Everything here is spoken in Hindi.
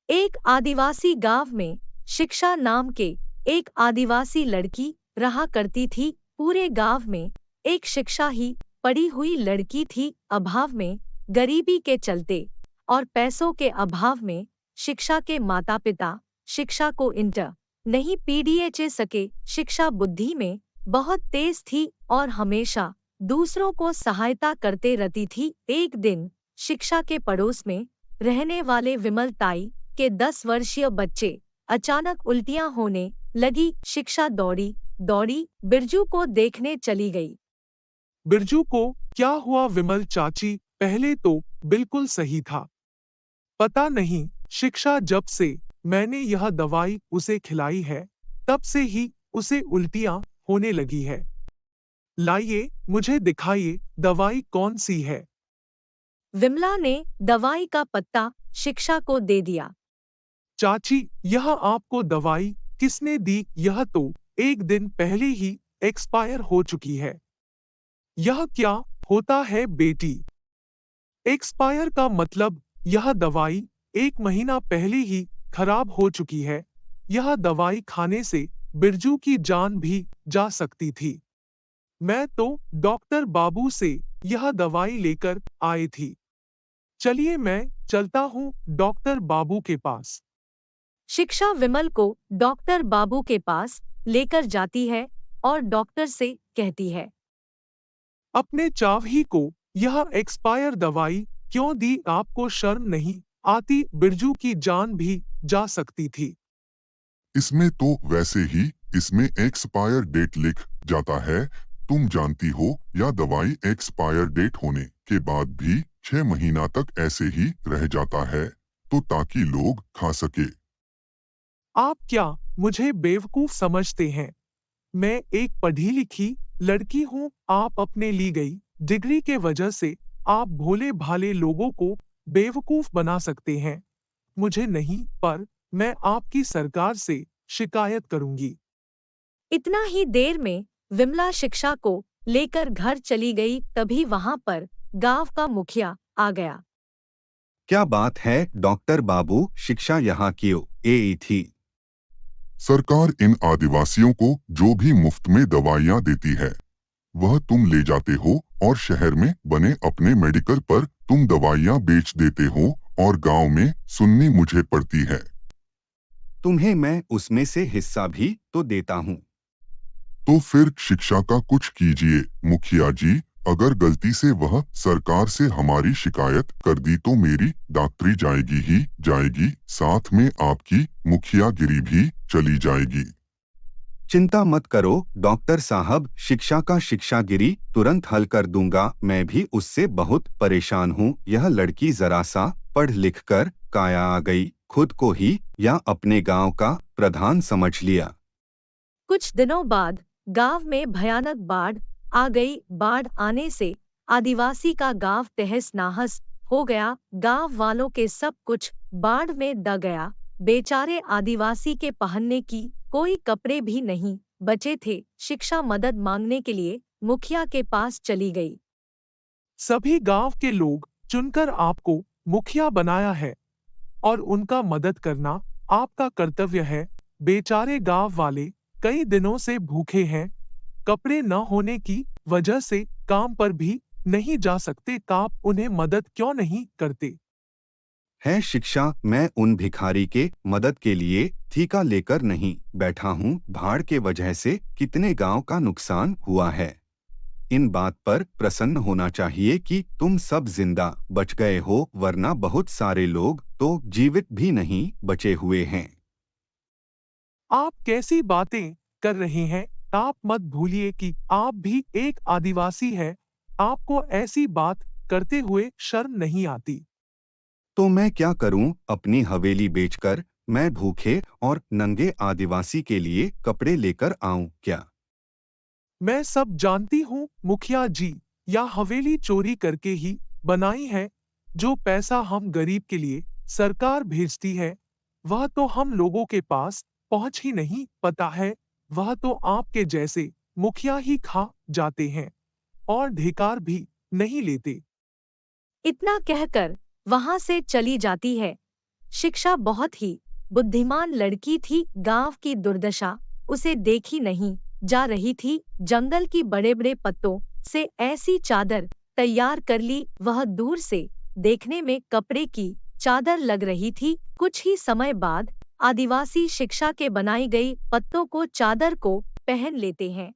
एक आदिवासी गांव में शिक्षा नाम के एक आदिवासी लड़की रहा करती थी। पूरे गांव में एक शिक्षा ही पढ़ी हुई लड़की थी। अभाव में, गरीबी के चलते और पैसों के अभाव में शिक्षा के माता पिता शिक्षा को इंटर नहीं पीडीएचे सके। शिक्षा बुद्धि में बहुत तेज थी और हमेशा दूसरों को सहायता करते रहती थी। एक दिन शिक्षा के पड़ोस में रहने वाले विमल ताई के 10 वर्षीय बच्चे अचानक उल्टियां होने लगी। शिक्षा दौड़ी दौड़ी बिरजू को देखने चली गई। बिरजू को क्या हुआ विमल चाची? पहले तो बिल्कुल सही था। पता नहीं शिक्षा जब से मैंने यह दवाई उसे खिलाई है तब से ही उसे उल्टियां होने लगी है। लाइए मुझे दिखाइए दवाई कौन सी है। विमला ने दवाई का पत्ता शिक्षा को दे दिया। चाची, यह आपको दवाई किसने दी? यह तो एक दिन पहले ही एक्सपायर हो चुकी है। यह क्या होता है बेटी? एक्सपायर का मतलब यह दवाई 1 महीना पहले ही खराब हो चुकी है। यह दवाई खाने से बिरजू की जान भी जा सकती थी। मैं तो डॉक्टर बाबू से यह दवाई लेकर आई थी। चलिए मैं चलता हूँ डॉक्टर बाबू के पास। शिक्षा विमल को डॉक्टर बाबू के पास लेकर जाती है और डॉक्टर से कहती है, अपने चावी को यह एक्सपायर दवाई क्यों दी? आपको शर्म नहीं आती? बिरजू की जान भी जा सकती थी। इसमें तो वैसे ही इसमें एक्सपायर डेट लिख जाता है। तुम जानती हो यह दवाई एक्सपायर डेट होने के बाद भी 6 महीना तक ऐसे ही रह जाता है, तो ताकि लोग खा सके। आप क्या मुझे बेवकूफ समझते हैं? मैं एक पढ़ी लिखी लड़की हूँ। आप अपने ली गई डिग्री के वजह से आप भोले भाले लोगों को बेवकूफ बना सकते हैं। मुझे नहीं, पर मैं आपकी सरकार से शिकायत करूंगी। इतना ही देर में विमला शिक्षा को लेकर घर चली गई। तभी वहां पर गांव का मुखिया आ गया। क्या बात है डॉक्टर बाबू, शिक्षा यहाँ क्यों आई थी? सरकार इन आदिवासियों को जो भी मुफ्त में दवाइयाँ देती है वह तुम ले जाते हो और शहर में बने अपने मेडिकल पर तुम दवाइयाँ बेच देते हो और गांव में सुननी मुझे पड़ती है। तुम्हें मैं उसमें से हिस्सा भी तो देता हूँ। तो फिर शिक्षा का कुछ कीजिए मुखिया जी। अगर गलती से वह सरकार से हमारी शिकायत कर दी तो मेरी डॉक्टरी जाएगी ही जाएगी, साथ में आपकी मुखियागिरी भी चली जाएगी। चिंता मत करो डॉक्टर साहब, शिक्षा का शिक्षागिरी तुरंत हल कर दूंगा। मैं भी उससे बहुत परेशान हूँ। यह लड़की जरा सा पढ़ लिख कर काया आ गई, खुद को ही या अपने गांव का प्रधान समझ लिया। कुछ दिनों बाद गांव में भयानक बाढ़ आ गई। बाढ़ आने से आदिवासी का गांव तहस नहस हो गया। गांव वालों के सब कुछ बाढ़ में द गया। बेचारे आदिवासी के पहनने की कोई कपड़े भी नहीं बचे थे। शिक्षा मदद मांगने के लिए मुखिया के पास चली गई। सभी गांव के लोग चुनकर आपको मुखिया बनाया है और उनका मदद करना आपका कर्तव्य है। बेचारे गांव वाले कई दिनों से भूखे हैं। कपड़े न होने की वजह से काम पर भी नहीं जा सकते। आप उन्हें मदद क्यों नहीं करते? है शिक्षा, मैं उन भिखारी के मदद के लिए ठीका लेकर नहीं बैठा हूँ। बाढ़ के वजह से कितने गांव का नुकसान हुआ है। इन बात पर प्रसन्न होना चाहिए कि तुम सब जिंदा बच गए हो, वरना बहुत सारे लोग तो जीवित भी नहीं बचे हुए हैं। आप कैसी बातें कर रहे हैं? आप मत भूलिए कि आप भी एक आदिवासी हैं। आपको ऐसी बात करते हुए शर्म नहीं आती? तो मैं क्या करूं, अपनी हवेली बेचकर मैं भूखे और नंगे आदिवासी के लिए कपड़े लेकर आऊं क्या? मैं सब जानती हूँ मुखिया जी, या हवेली चोरी करके ही बनाई है। जो पैसा हम गरीब के लिए सरकार भेजती है वह तो हम लोगों के पास पहुंच ही नहीं पता है। वह तो आपके जैसे मुखिया ही खा जाते हैं और धिकार भी नहीं लेते। इतना कहकर वहां से चली जाती है। शिक्षा बहुत ही बुद्धिमान लड़की थी। गांव की दुर्दशा उसे देखी नहीं जा रही थी। जंगल की बड़े बड़े पत्तों से ऐसी चादर तैयार कर ली। वह दूर से देखने में कपड़े की चादर लग रही थी। कुछ ही समय बाद आदिवासी शिक्षा के बनाई गई पत्तों को चादर को पहन लेते हैं।